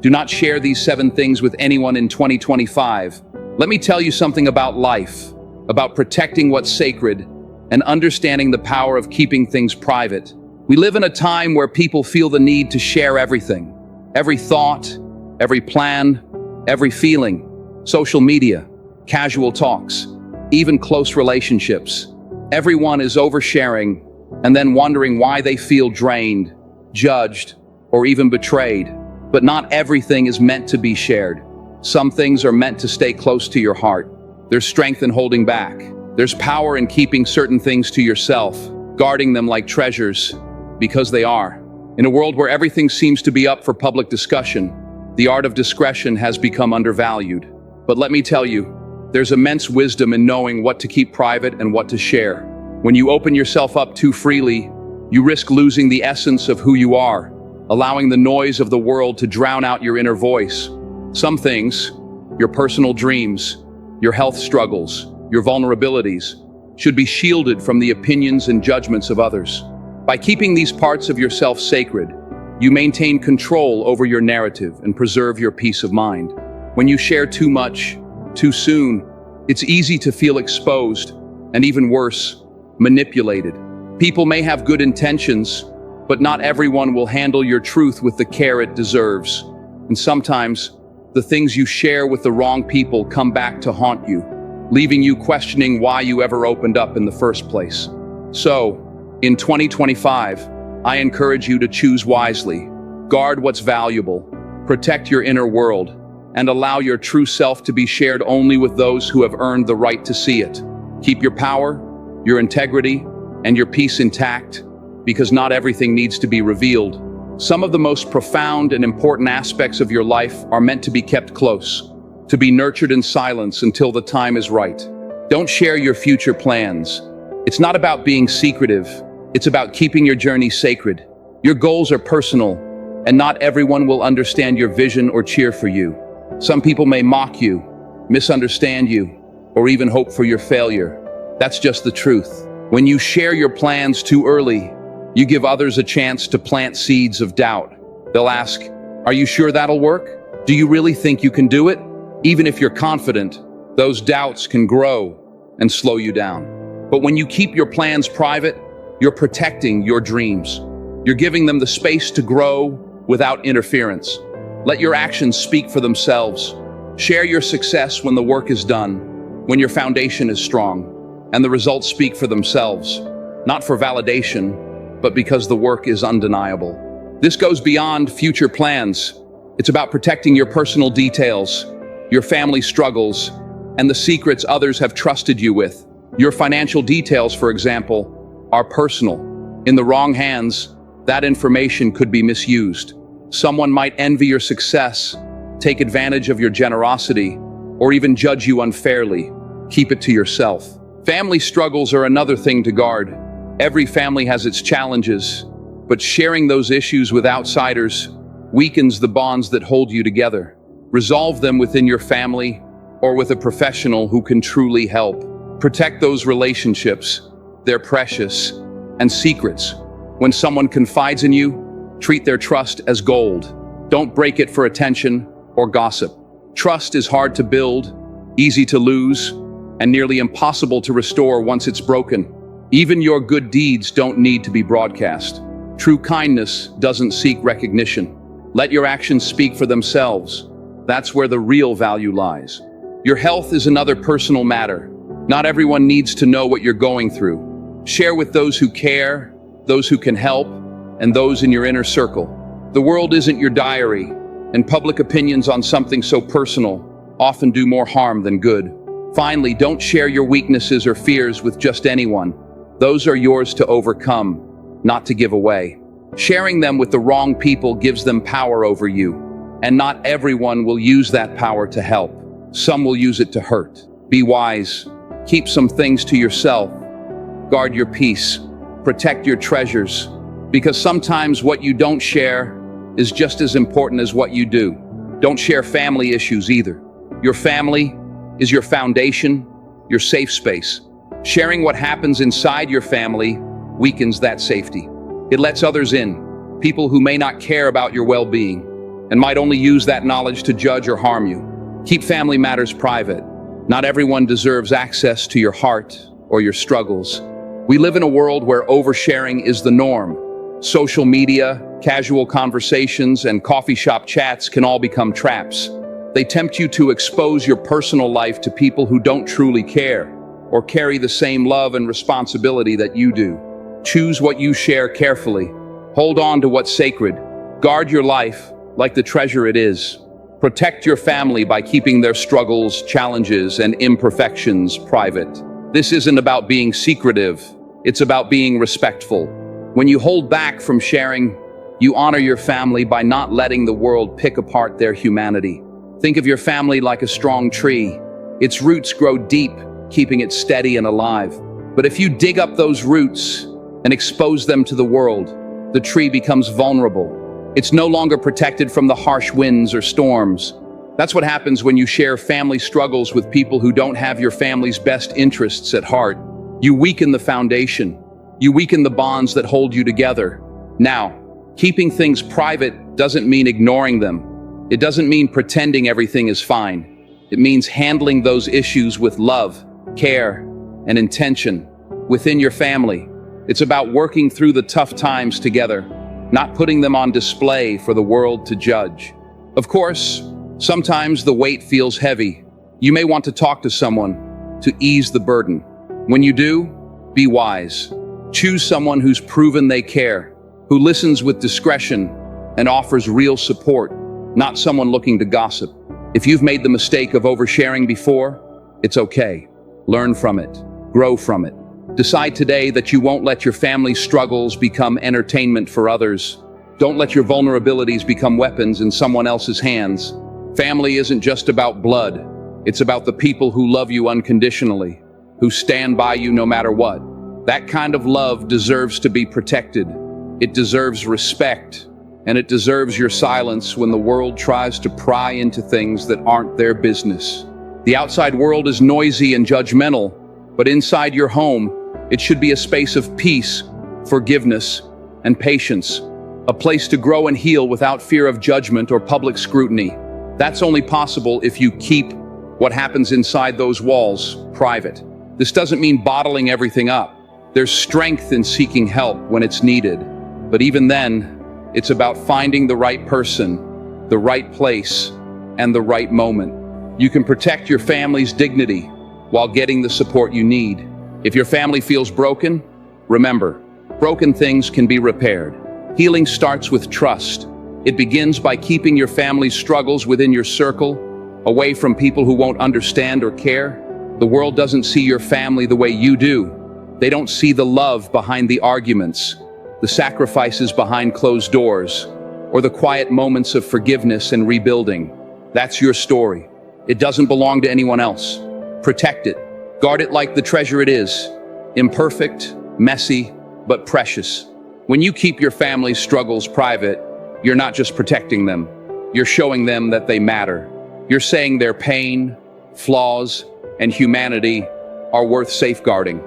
Do not share these 7 things with anyone in 2025. Let me tell you something about life, about protecting what's sacred, and understanding the power of keeping things private. We live in a time where people feel the need to share everything. Every thought, every plan, every feeling. Social media, casual talks, even close relationships. Everyone is oversharing and then wondering why they feel drained, judged, or even betrayed. But not everything is meant to be shared. Some things are meant to stay close to your heart. There's strength in holding back. There's power in keeping certain things to yourself, guarding them like treasures, because they are. In a world where everything seems to be up for public discussion, the art of discretion has become undervalued. But let me tell you, there's immense wisdom in knowing what to keep private and what to share. When you open yourself up too freely, you risk losing the essence of who you are, allowing the noise of the world to drown out your inner voice. Some things, your personal dreams, your health struggles, your vulnerabilities, should be shielded from the opinions and judgments of others. By keeping these parts of yourself sacred, you maintain control over your narrative and preserve your peace of mind. When you share too much, too soon, it's easy to feel exposed, and even worse, manipulated. People may have good intentions, but not everyone will handle your truth with the care it deserves. And sometimes, the things you share with the wrong people come back to haunt you, leaving you questioning why you ever opened up in the first place. So, in 2025, I encourage you to choose wisely, guard what's valuable, protect your inner world, and allow your true self to be shared only with those who have earned the right to see it. Keep your power, your integrity, and your peace intact, because not everything needs to be revealed. Some of the most profound and important aspects of your life are meant to be kept close, to be nurtured in silence until the time is right. Don't share your future plans. It's not about being secretive. It's about keeping your journey sacred. Your goals are personal, and not everyone will understand your vision or cheer for you. Some people may mock you, misunderstand you, or even hope for your failure. That's just the truth. When you share your plans too early, you give others a chance to plant seeds of doubt. They'll ask, "Are you sure that'll work? Do you really think you can do it?" Even if you're confident, those doubts can grow and slow you down. But when you keep your plans private, you're protecting your dreams. You're giving them the space to grow without interference. Let your actions speak for themselves. Share your success when the work is done, when your foundation is strong, and the results speak for themselves, not for validation, but because the work is undeniable. This goes beyond future plans. It's about protecting your personal details, your family struggles, and the secrets others have trusted you with. Your financial details, for example, are personal. In the wrong hands, that information could be misused. Someone might envy your success, take advantage of your generosity, or even judge you unfairly. Keep it to yourself. Family struggles are another thing to guard. Every family has its challenges, but sharing those issues with outsiders weakens the bonds that hold you together. Resolve them within your family or with a professional who can truly help. Protect those relationships. They're precious. And secrets. When someone confides in you, treat their trust as gold. Don't break it for attention or gossip. Trust is hard to build, easy to lose, and nearly impossible to restore once it's broken. Even your good deeds don't need to be broadcast. True kindness doesn't seek recognition. Let your actions speak for themselves. That's where the real value lies. Your health is another personal matter. Not everyone needs to know what you're going through. Share with those who care, those who can help, and those in your inner circle. The world isn't your diary, and public opinions on something so personal often do more harm than good. Finally, don't share your weaknesses or fears with just anyone. Those are yours to overcome, not to give away. Sharing them with the wrong people gives them power over you, and not everyone will use that power to help. Some will use it to hurt. Be wise. Keep some things to yourself. Guard your peace. Protect your treasures. Because sometimes what you don't share is just as important as what you do. Don't share family issues either. Your family is your foundation, your safe space. Sharing what happens inside your family weakens that safety. It lets others in, people who may not care about your well-being. and might only use that knowledge to judge or harm you. Keep family matters private. Not everyone deserves access to your heart or your struggles. We live in a world where oversharing is the norm. Social media, casual conversations, and coffee shop chats can all become traps. They tempt you to expose your personal life to people who don't truly care or carry the same love and responsibility that you do. Choose what you share carefully. Hold on to what's sacred. Guard your life like the treasure it is. Protect your family by keeping their struggles, challenges, and imperfections private. This isn't about being secretive. It's about being respectful. When you hold back from sharing, you honor your family by not letting the world pick apart their humanity. Think of your family like a strong tree. Its roots grow deep, keeping it steady and alive. But if you dig up those roots and expose them to the world, the tree becomes vulnerable. It's no longer protected from the harsh winds or storms. That's what happens when you share family struggles with people who don't have your family's best interests at heart. You weaken the foundation. You weaken the bonds that hold you together. Now, keeping things private doesn't mean ignoring them. It doesn't mean pretending everything is fine. It means handling those issues with love, care, and intention within your family. It's about working through the tough times together, not putting them on display for the world to judge. Of course, sometimes the weight feels heavy. You may want to talk to someone to ease the burden. When you do, be wise. Choose someone who's proven they care, who listens with discretion and offers real support, not someone looking to gossip. If you've made the mistake of oversharing before, it's okay. Learn from it. Grow from it. Decide today that you won't let your family's struggles become entertainment for others. Don't let your vulnerabilities become weapons in someone else's hands. Family isn't just about blood. It's about the people who love you unconditionally, who stand by you no matter what. That kind of love deserves to be protected. It deserves respect, and it deserves your silence when the world tries to pry into things that aren't their business. The outside world is noisy and judgmental, but inside your home, it should be a space of peace, forgiveness, and patience. A place to grow and heal without fear of judgment or public scrutiny. That's only possible if you keep what happens inside those walls private. This doesn't mean bottling everything up. There's strength in seeking help when it's needed. But even then, it's about finding the right person, the right place, and the right moment. You can protect your family's dignity while getting the support you need. If your family feels broken, remember, broken things can be repaired. Healing starts with trust. It begins by keeping your family's struggles within your circle, away from people who won't understand or care. The world doesn't see your family the way you do. They don't see the love behind the arguments, the sacrifices behind closed doors, or the quiet moments of forgiveness and rebuilding. That's your story. It doesn't belong to anyone else. Protect it. Guard it like the treasure it is. Imperfect, messy, but precious. When you keep your family's struggles private, you're not just protecting them. You're showing them that they matter. You're saying their pain, flaws, and humanity are worth safeguarding.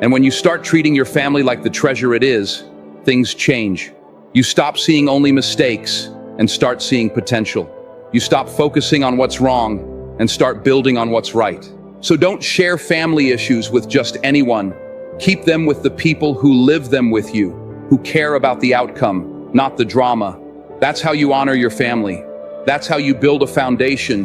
And when you start treating your family like the treasure it is, things change. You stop seeing only mistakes and start seeing potential. You stop focusing on what's wrong and start building on what's right. So don't share family issues with just anyone. Keep them with the people who live them with you, who care about the outcome, not the drama. That's how you honor your family. That's how you build a foundation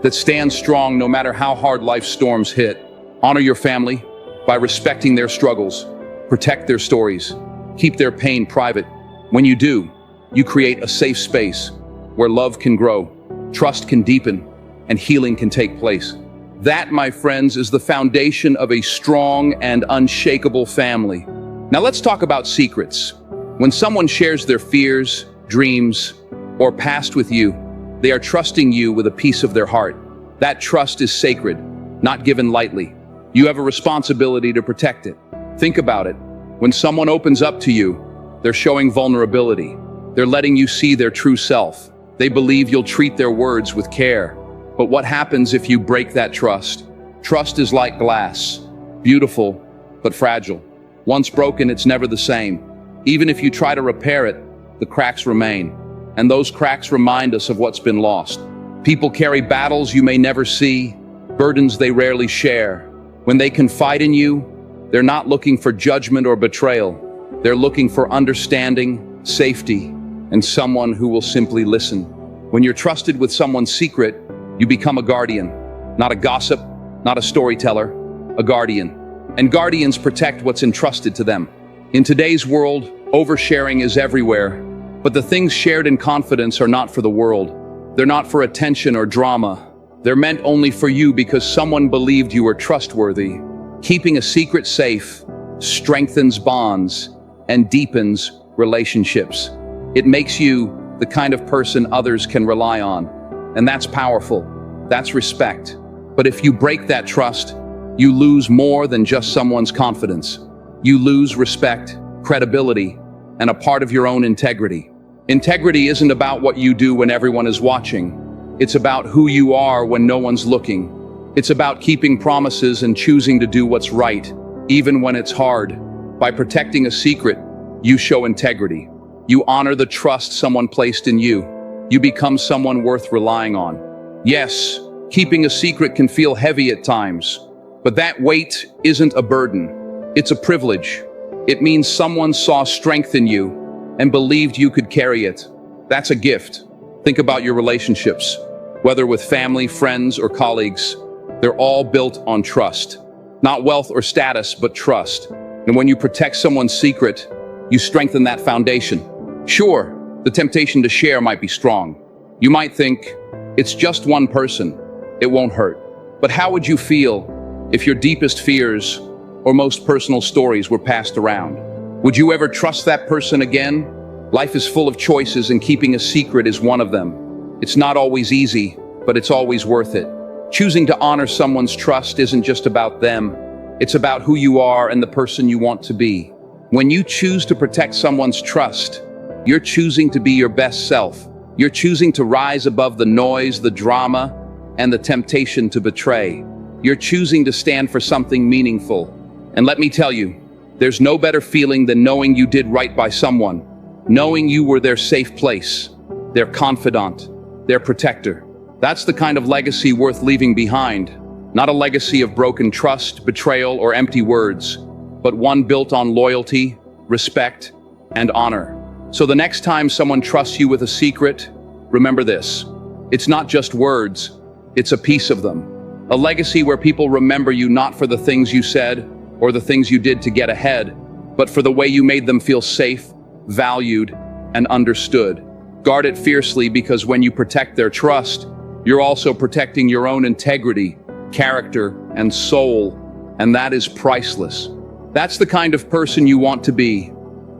that stands strong no matter how hard life's storms hit. Honor your family by respecting their struggles. Protect their stories. Keep their pain private. When you do, you create a safe space where love can grow, trust can deepen, and healing can take place. That, my friends, is the foundation of a strong and unshakable family. Now let's talk about secrets. When someone shares their fears, dreams, or past with you, they are trusting you with a piece of their heart. That trust is sacred, not given lightly. You have a responsibility to protect it. Think about it. When someone opens up to you, they're showing vulnerability. They're letting you see their true self. They believe you'll treat their words with care. But what happens if you break that trust? Trust is like glass, beautiful, but fragile. Once broken, it's never the same. Even if you try to repair it, the cracks remain. and those cracks remind us of what's been lost. People carry battles you may never see, burdens they rarely share. When they confide in you, they're not looking for judgment or betrayal. They're looking for understanding, safety, and someone who will simply listen. When you're trusted with someone's secret, you become a guardian. Not a gossip, not a storyteller, a guardian. And guardians protect what's entrusted to them. In today's world, oversharing is everywhere, but the things shared in confidence are not for the world. They're not for attention or drama. They're meant only for you because someone believed you were trustworthy. Keeping a secret safe strengthens bonds and deepens relationships. It makes you the kind of person others can rely on. And that's powerful. That's respect. But if you break that trust, you lose more than just someone's confidence. You lose respect, credibility, and a part of your own integrity. Integrity isn't about what you do when everyone is watching. It's about who you are when no one's looking. It's about keeping promises and choosing to do what's right, even when it's hard. By protecting a secret, you show integrity. You honor the trust someone placed in you. You become someone worth relying on. Yes, keeping a secret can feel heavy at times, but that weight isn't a burden. It's a privilege. It means someone saw strength in you and believed you could carry it. That's a gift. Think about your relationships, whether with family, friends, or colleagues. They're all built on trust. Not wealth or status, but trust. And when you protect someone's secret, you strengthen that foundation. Sure, the temptation to share might be strong. You might think, it's just one person, it won't hurt. But how would you feel if your deepest fears or most personal stories were passed around? Would you ever trust that person again? Life is full of choices, and keeping a secret is one of them. It's not always easy, but it's always worth it. Choosing to honor someone's trust isn't just about them. It's about who you are and the person you want to be. When you choose to protect someone's trust, you're choosing to be your best self. You're choosing to rise above the noise, the drama, and the temptation to betray. You're choosing to stand for something meaningful. And let me tell you, there's no better feeling than knowing you did right by someone, knowing you were their safe place, their confidant, their protector. That's the kind of legacy worth leaving behind. Not a legacy of broken trust, betrayal, or empty words, but one built on loyalty, respect, and honor. So the next time someone trusts you with a secret, remember this. It's not just words, it's a piece of them. A legacy where people remember you not for the things you said or the things you did to get ahead, but for the way you made them feel safe, valued, and understood. Guard it fiercely, because when you protect their trust, you're also protecting your own integrity, character, and soul, and that is priceless. That's the kind of person you want to be,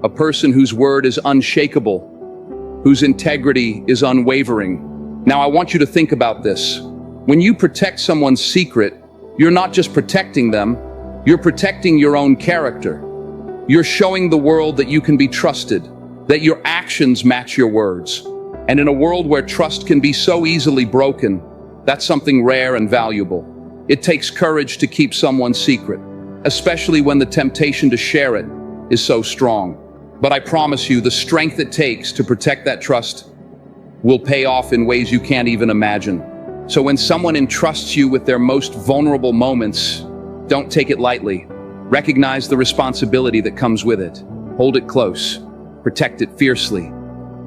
a person whose word is unshakable, whose integrity is unwavering. Now I want you to think about this. When you protect someone's secret, you're not just protecting them, you're protecting your own character. You're showing the world that you can be trusted, that your actions match your words. And in a world where trust can be so easily broken, that's something rare and valuable. It takes courage to keep someone's secret, especially when the temptation to share it is so strong. But I promise you, the strength it takes to protect that trust will pay off in ways you can't even imagine. So when someone entrusts you with their most vulnerable moments, don't take it lightly. Recognize the responsibility that comes with it. Hold it close, protect it fiercely.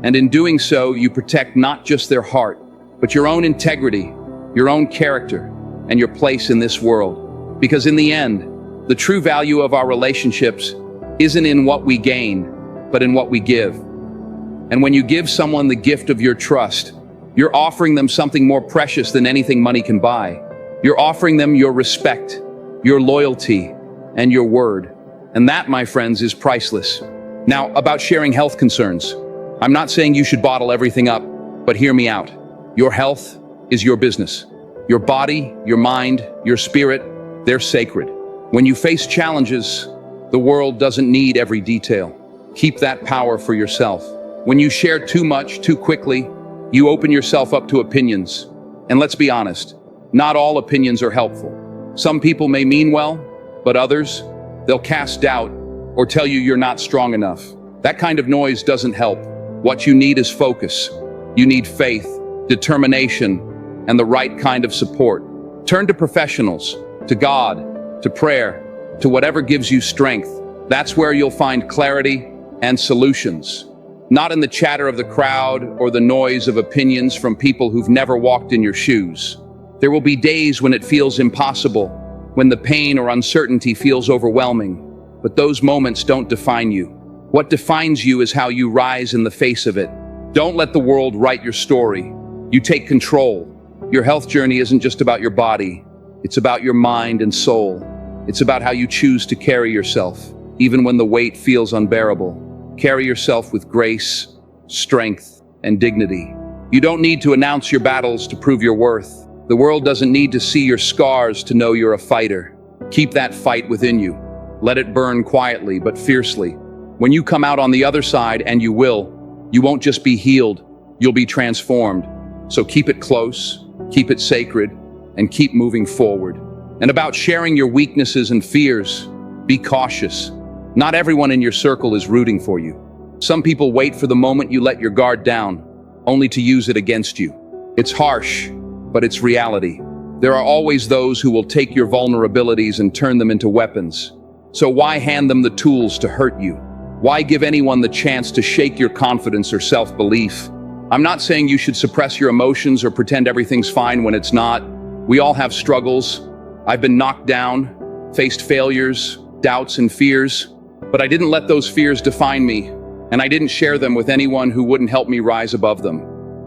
And in doing so, you protect not just their heart, but your own integrity, your own character, and your place in this world. Because in the end, the true value of our relationships isn't in what we gain, but in what we give. And when you give someone the gift of your trust, you're offering them something more precious than anything money can buy. You're offering them your respect, your loyalty, and your word. And that, my friends, is priceless. Now, about sharing health concerns. I'm not saying you should bottle everything up, but hear me out. Your health is your business. Your body, your mind, your spirit, they're sacred. When you face challenges, the world doesn't need every detail. Keep that power for yourself. When you share too much, too quickly, you open yourself up to opinions. And let's be honest, not all opinions are helpful. Some people may mean well, but others, they'll cast doubt or tell you you're not strong enough. That kind of noise doesn't help. What you need is focus. You need faith, determination, and the right kind of support. Turn to professionals, to God, to prayer, to whatever gives you strength. That's where you'll find clarity and solutions. Not in the chatter of the crowd or the noise of opinions from people who've never walked in your shoes. There will be days when it feels impossible, when the pain or uncertainty feels overwhelming. But those moments don't define you. What defines you is how you rise in the face of it. Don't let the world write your story. You take control. Your health journey isn't just about your body. It's about your mind and soul. It's about how you choose to carry yourself, even when the weight feels unbearable. Carry yourself with grace, strength, and dignity. You don't need to announce your battles to prove your worth. The world doesn't need to see your scars to know you're a fighter. Keep that fight within you. Let it burn quietly but fiercely. When you come out on the other side, and you will, you won't just be healed, you'll be transformed. So keep it close, keep it sacred, and keep moving forward. And about sharing your weaknesses and fears, be cautious. Not everyone in your circle is rooting for you. Some people wait for the moment you let your guard down, only to use it against you. It's harsh, but it's reality. There are always those who will take your vulnerabilities and turn them into weapons. So why hand them the tools to hurt you? Why give anyone the chance to shake your confidence or self-belief? I'm not saying you should suppress your emotions or pretend everything's fine when it's not. We all have struggles. I've been knocked down, faced failures, doubts, and fears, but I didn't let those fears define me, and I didn't share them with anyone who wouldn't help me rise above them.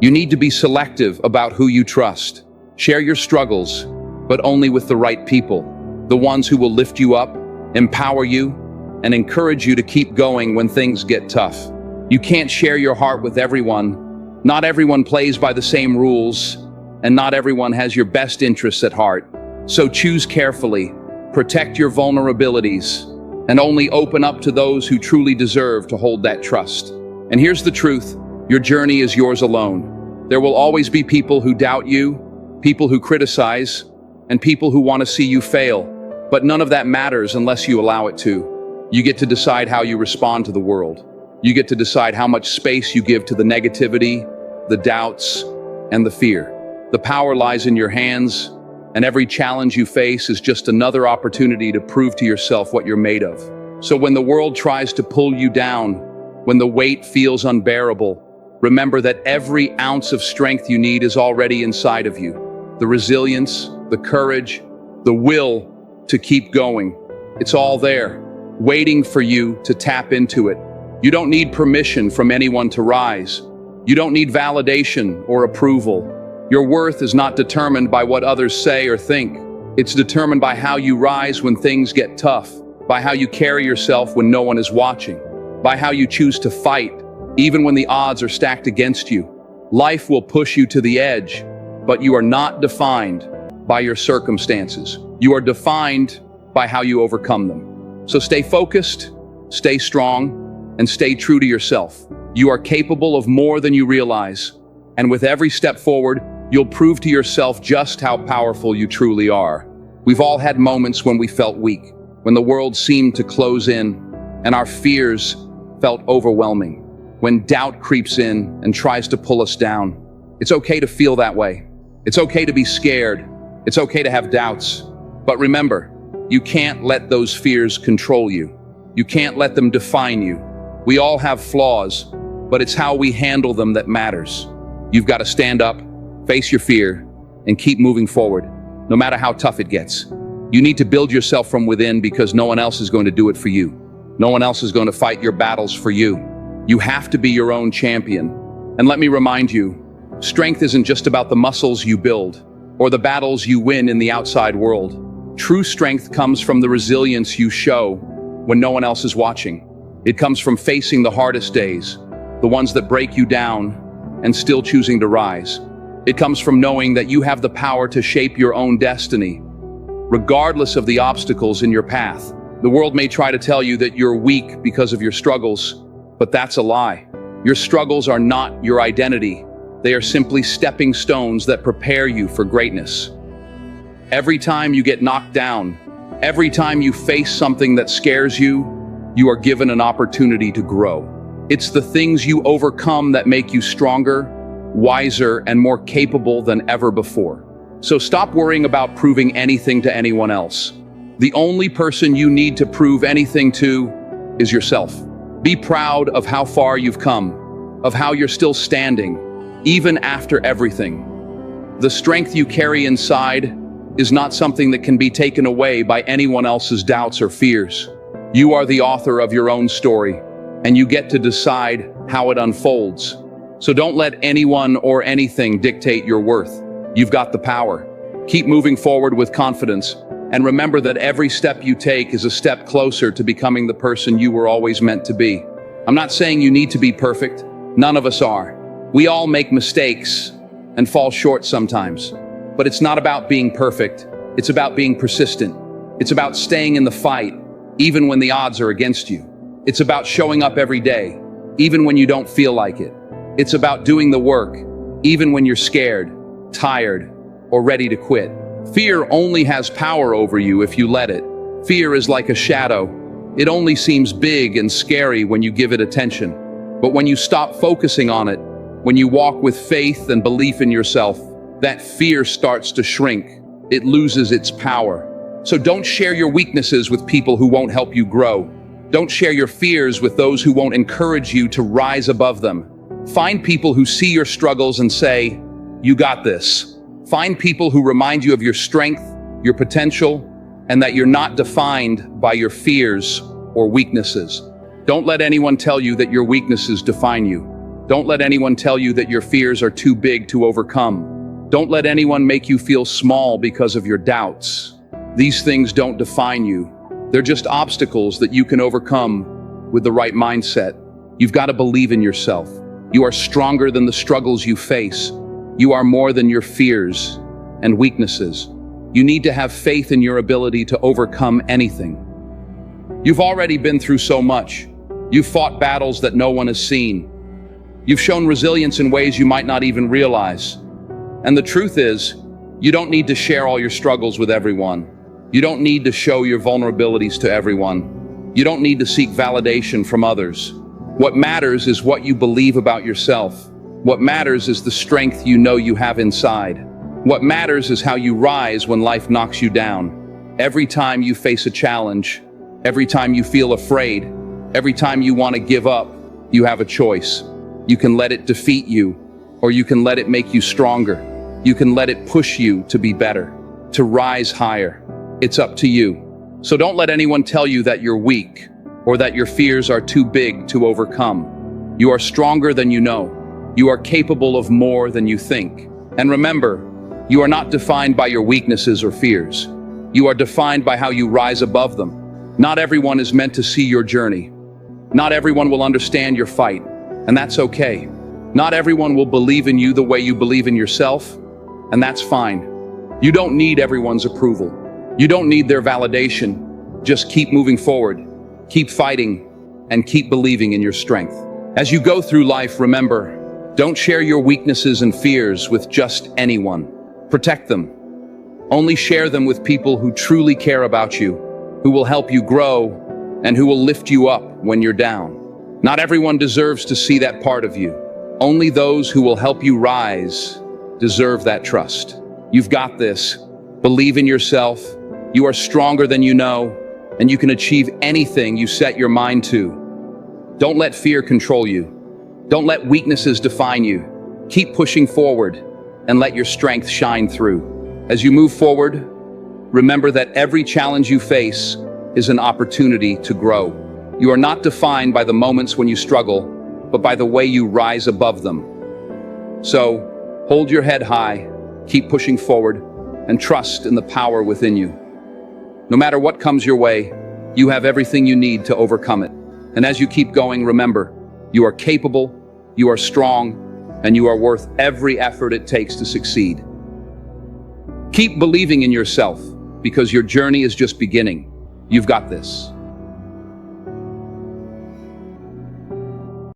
You need to be selective about who you trust. Share your struggles, but only with the right people, the ones who will lift you up, empower you, and encourage you to keep going when things get tough. You can't share your heart with everyone. Not everyone plays by the same rules, and not everyone has your best interests at heart. So choose carefully, protect your vulnerabilities, and only open up to those who truly deserve to hold that trust. And here's the truth, your journey is yours alone. There will always be people who doubt you, people who criticize, and people who want to see you fail. But none of that matters unless you allow it to. You get to decide how you respond to the world. You get to decide how much space you give to the negativity, the doubts, and the fear. The power lies in your hands, and every challenge you face is just another opportunity to prove to yourself what you're made of. So when the world tries to pull you down, when the weight feels unbearable, remember that every ounce of strength you need is already inside of you. The resilience, the courage, the will to keep going. It's all there, waiting for you to tap into it. You don't need permission from anyone to rise. You don't need validation or approval. Your worth is not determined by what others say or think. It's determined by how you rise when things get tough, by how you carry yourself when no one is watching, by how you choose to fight, even when the odds are stacked against you. Life will push you to the edge, but you are not defined by your circumstances. You are defined by how you overcome them. So stay focused, stay strong, and stay true to yourself. You are capable of more than you realize, and with every step forward, you'll prove to yourself just how powerful you truly are. We've all had moments when we felt weak, when the world seemed to close in, and our fears felt overwhelming, when doubt creeps in and tries to pull us down. It's okay to feel that way. It's okay to be scared. It's okay to have doubts. But remember, you can't let those fears control you. You can't let them define you. We all have flaws, but it's how we handle them that matters. You've got to stand up, face your fear, and keep moving forward, no matter how tough it gets. You need to build yourself from within because no one else is going to do it for you. No one else is going to fight your battles for you. You have to be your own champion. And let me remind you, strength isn't just about the muscles you build or the battles you win in the outside world. True strength comes from the resilience you show when no one else is watching. It comes from facing the hardest days, the ones that break you down, and still choosing to rise. It comes from knowing that you have the power to shape your own destiny, regardless of the obstacles in your path. The world may try to tell you that you're weak because of your struggles, but that's a lie. Your struggles are not your identity. They are simply stepping stones that prepare you for greatness. Every time you get knocked down, every time you face something that scares you, you are given an opportunity to grow. It's the things you overcome that make you stronger, wiser, and more capable than ever before. So stop worrying about proving anything to anyone else. The only person you need to prove anything to is yourself. Be proud of how far you've come, of how you're still standing, even after everything. The strength you carry inside is not something that can be taken away by anyone else's doubts or fears. You are the author of your own story, and you get to decide how it unfolds. So don't let anyone or anything dictate your worth. You've got the power. Keep moving forward with confidence, and remember that every step you take is a step closer to becoming the person you were always meant to be. I'm not saying you need to be perfect. None of us are. We all make mistakes and fall short sometimes. But it's not about being perfect. It's about being persistent. It's about staying in the fight, even when the odds are against you. It's about showing up every day, even when you don't feel like it. It's about doing the work, even when you're scared, tired, or ready to quit. Fear only has power over you if you let it. Fear is like a shadow. It only seems big and scary when you give it attention. But when you stop focusing on it, when you walk with faith and belief in yourself, that fear starts to shrink. It loses its power. So don't share your weaknesses with people who won't help you grow. Don't share your fears with those who won't encourage you to rise above them. Find people who see your struggles and say, "You got this." Find people who remind you of your strength, your potential, and that you're not defined by your fears or weaknesses. Don't let anyone tell you that your weaknesses define you. Don't let anyone tell you that your fears are too big to overcome. Don't let anyone make you feel small because of your doubts. These things don't define you. They're just obstacles that you can overcome with the right mindset. You've got to believe in yourself. You are stronger than the struggles you face. You are more than your fears and weaknesses. You need to have faith in your ability to overcome anything. You've already been through so much. You've fought battles that no one has seen. You've shown resilience in ways you might not even realize. And the truth is, you don't need to share all your struggles with everyone. You don't need to show your vulnerabilities to everyone. You don't need to seek validation from others. What matters is what you believe about yourself. What matters is the strength you know you have inside. What matters is how you rise when life knocks you down. Every time you face a challenge, every time you feel afraid, every time you want to give up, you have a choice. You can let it defeat you, or you can let it make you stronger. You can let it push you to be better, to rise higher. It's up to you. So don't let anyone tell you that you're weak, or that your fears are too big to overcome. You are stronger than you know. You are capable of more than you think. And remember, you are not defined by your weaknesses or fears. You are defined by how you rise above them. Not everyone is meant to see your journey. Not everyone will understand your fight, and that's okay. Not everyone will believe in you the way you believe in yourself, and that's fine. You don't need everyone's approval. You don't need their validation. Just keep moving forward, keep fighting, and keep believing in your strength. As you go through life, remember, don't share your weaknesses and fears with just anyone. Protect them. Only share them with people who truly care about you, who will help you grow, and who will lift you up when you're down. Not everyone deserves to see that part of you. Only those who will help you rise deserve that trust. You've got this. Believe in yourself. You are stronger than you know, and you can achieve anything you set your mind to. Don't let fear control you. Don't let weaknesses define you. Keep pushing forward and let your strength shine through. As you move forward, remember that every challenge you face is an opportunity to grow. You are not defined by the moments when you struggle, but by the way you rise above them. So, hold your head high, keep pushing forward, and trust in the power within you. No matter what comes your way, you have everything you need to overcome it. And as you keep going, remember, you are capable, you are strong, and you are worth every effort it takes to succeed. Keep believing in yourself, because your journey is just beginning. You've got this.